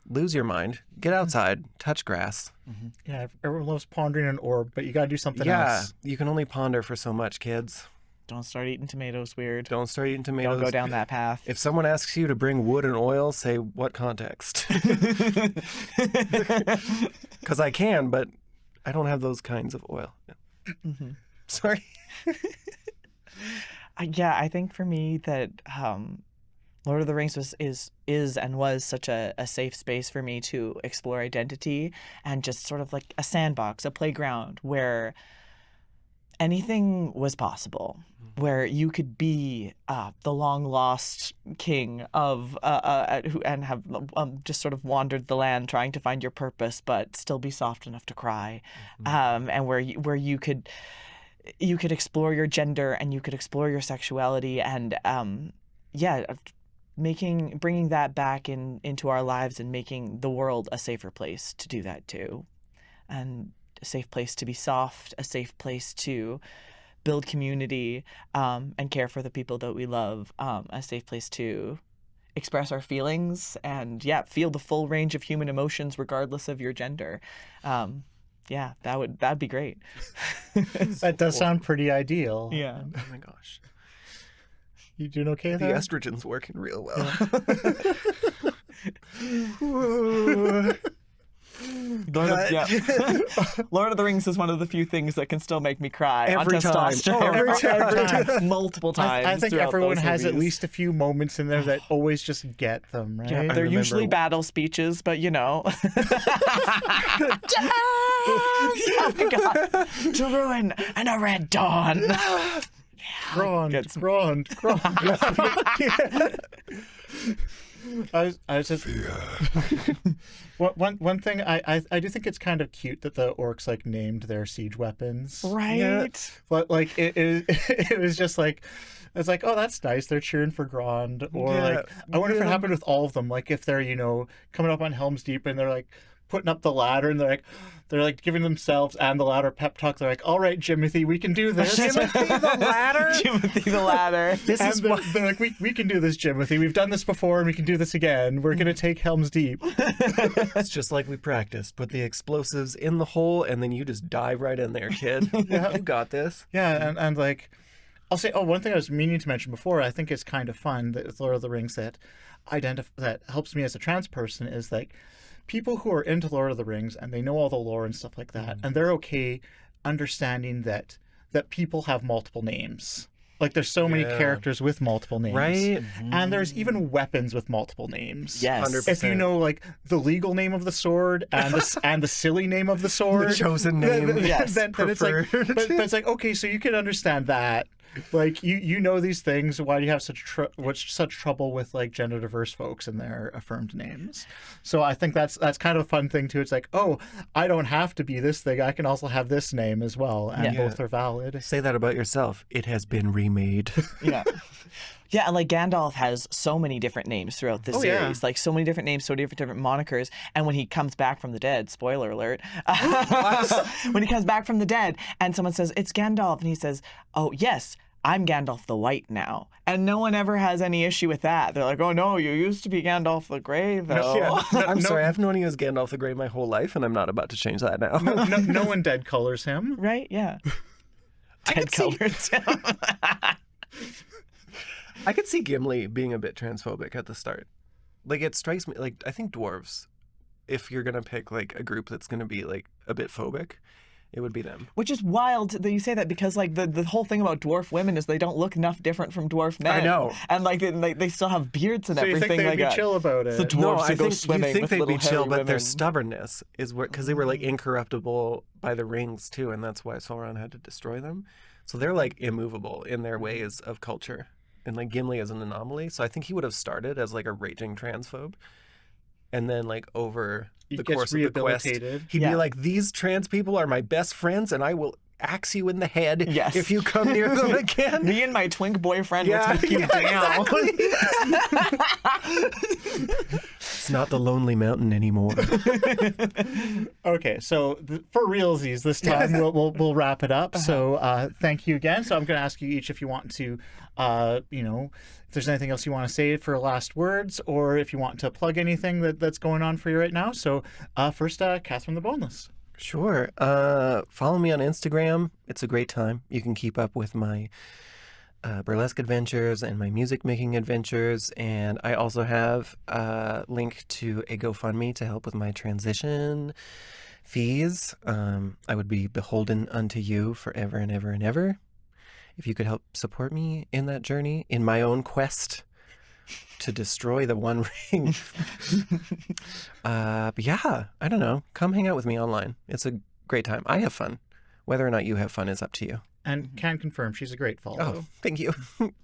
Lose your mind. Get outside. Touch grass. Yeah, everyone loves pondering an orb, but you got to do something else. Yeah, you can only ponder for so much, kids. Don't start eeating tomatoes weird. Don't start eating tomatoes. Don't go down that path. If someone asks you to bring wood and oil, say, what context? Because I can, but I don't have those kinds of oil. Sorry. Yeah, I think for me that Lord of the Rings is and was such a safe space for me to explore identity, and just sort of like a sandbox, a playground where anything was possible, where you could be the long lost king of and have just sort of wandered the land trying to find your purpose, but still be soft enough to cry, and where you could explore your gender and you could explore your sexuality, and bringing that back into our lives and making the world a safer place to do that too, and a safe place to be soft, a safe place to build community, and care for the people that we love, a safe place to express our feelings and feel the full range of human emotions regardless of your gender. That'd be great. That does sound pretty ideal. Yeah. Oh my gosh. You doing okay The there? estrogen's working real well. Lord of the Rings is one of the few things that can still make me cry. Every on time. testosterone. Every time. Multiple times. I think throughout everyone those has at movies. least a few moments in there that always just get them, right? Yeah, they're remember- usually battle speeches, but you know. Oh my God. To ruin and a red dawn. Grand. I was just one thing I do think it's kind of cute that the orcs like named their siege weapons, Right? Yeah. But like it was just like it's like, oh, that's nice, they're cheering for Grand, or like I wonder if it happened with all of them, like if they're coming up on Helm's Deep and they're like putting up the ladder and they're like giving themselves and the ladder pep talk. They're like, all right, Jimothy, we can do this. Jimothy the ladder? Jimothy the ladder. They're like, we can do this, Jimothy. We've done this before and we can do this again. We're going to take Helm's Deep. It's just like we practiced. Put the explosives in the hole and then you just dive right in there, kid. Yeah. You got this. Yeah, and like, I'll say, one thing I was meaning to mention before, I think it's kind of fun that with Lord of the Rings that helps me as a trans person is like, people who are into Lord of the Rings and they know all the lore and stuff like that, and they're okay understanding that people have multiple names. Like there's so many characters with multiple names. Right. And there's even weapons with multiple names. Yes. 100%. If you know like the legal name of the sword and the silly name of the sword. The chosen name. Then it's like, Preferred. but it's like, okay, so you can understand that. Like you know these things. Why do you have such trouble with like gender diverse folks and their affirmed names? So I think that's kind of a fun thing too. It's like, oh, I don't have to be this thing. I can also have this name as well, and both are valid. Say that about yourself. It has been remade. Yeah. Yeah, and like Gandalf has so many different names throughout the series, like so many different names, so different monikers. And when he comes back from the dead, spoiler alert, when he comes back from the dead and someone says, it's Gandalf, and he says, oh, yes, I'm Gandalf the White now. And no one ever has any issue with that. They're like, oh, no, you used to be Gandalf the Grey, though. I'm sorry, I've known you as Gandalf the Grey my whole life, and I'm not about to change that now. No one dead colors him. Right? Yeah. Dead colors. I could see Gimli being a bit transphobic at the start. Like, it strikes me, like, I think dwarves, if you're going to pick, like, a group that's going to be, like, a bit phobic, it would be them. Which is wild that you say that because, like, the whole thing about dwarf women is they don't look enough different from dwarf men. I know. And, like, they still have beards and So you everything. think they'd like be chill about the it? dwarves No, who I go think swimming you think with they'd little be chill, hairy but their women. stubbornness is where, because they were, like, incorruptible by the rings, too, and that's why Sauron had to destroy them. So they're, like, immovable in their ways of culture. And like Gimli is an anomaly, so I think he would have started as like a raging transphobe, and then like over the course of the quest, he'd be like, "These trans people are my best friends, and I will axe you in the head if you come near them again." Me and my twink boyfriend will take you down. Exactly. It's not the Lonely Mountain anymore. Okay, so for realsies this time, we'll wrap it up. So thank you again. So I'm going to ask you each if you want to, if there's anything else you want to say for last words, or if you want to plug anything that's going on for you right now. So first, Katherine the Boneless. Sure. Follow me on Instagram. It's a great time. You can keep up with my burlesque adventures and my music making adventures, and I also have a link to a GoFundMe to help with my transition fees. I would be beholden unto you forever and ever and ever if you could help support me in that journey, in my own quest to destroy the One Ring. But yeah, I don't know. Come hang out with me online. It's a great time. I have fun. Whether or not you have fun is up to you. And can confirm she's a great follow. Oh, thank you.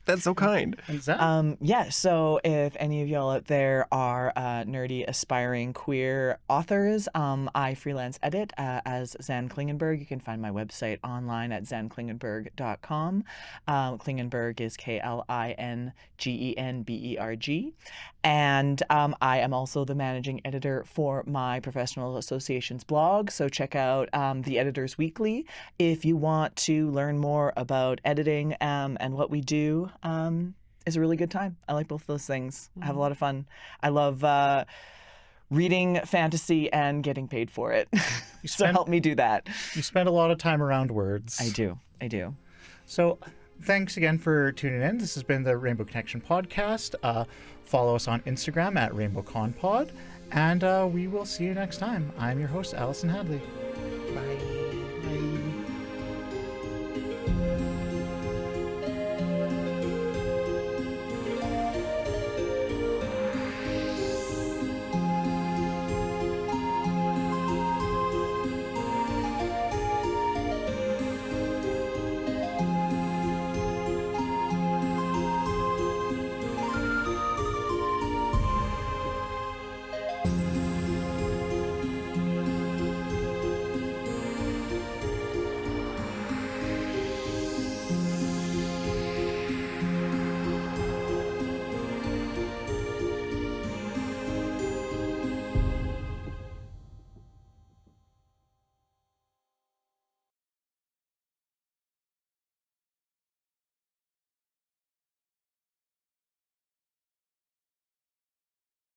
That's so kind. And Zanne? Yeah, so if any of y'all out there are nerdy, aspiring queer authors, I freelance edit as Zanne Klingenberg. You can find my website online at zanneklingenberg.com. Klingenberg is Klingenberg. And I am also the managing editor for my professional association's blog. So check out the Editors Weekly if you want to learn more about editing and what we do. is a really good time. I like both those things. I have a lot of fun. I love reading fantasy and getting paid for it. So help me do that. You spend a lot of time around words. I do. So thanks again for tuning in. This has been the Rainbow Connection podcast. Follow us on Instagram at RainbowConPod, and we will see you next time. I'm your host, Allison Hadley. Bye.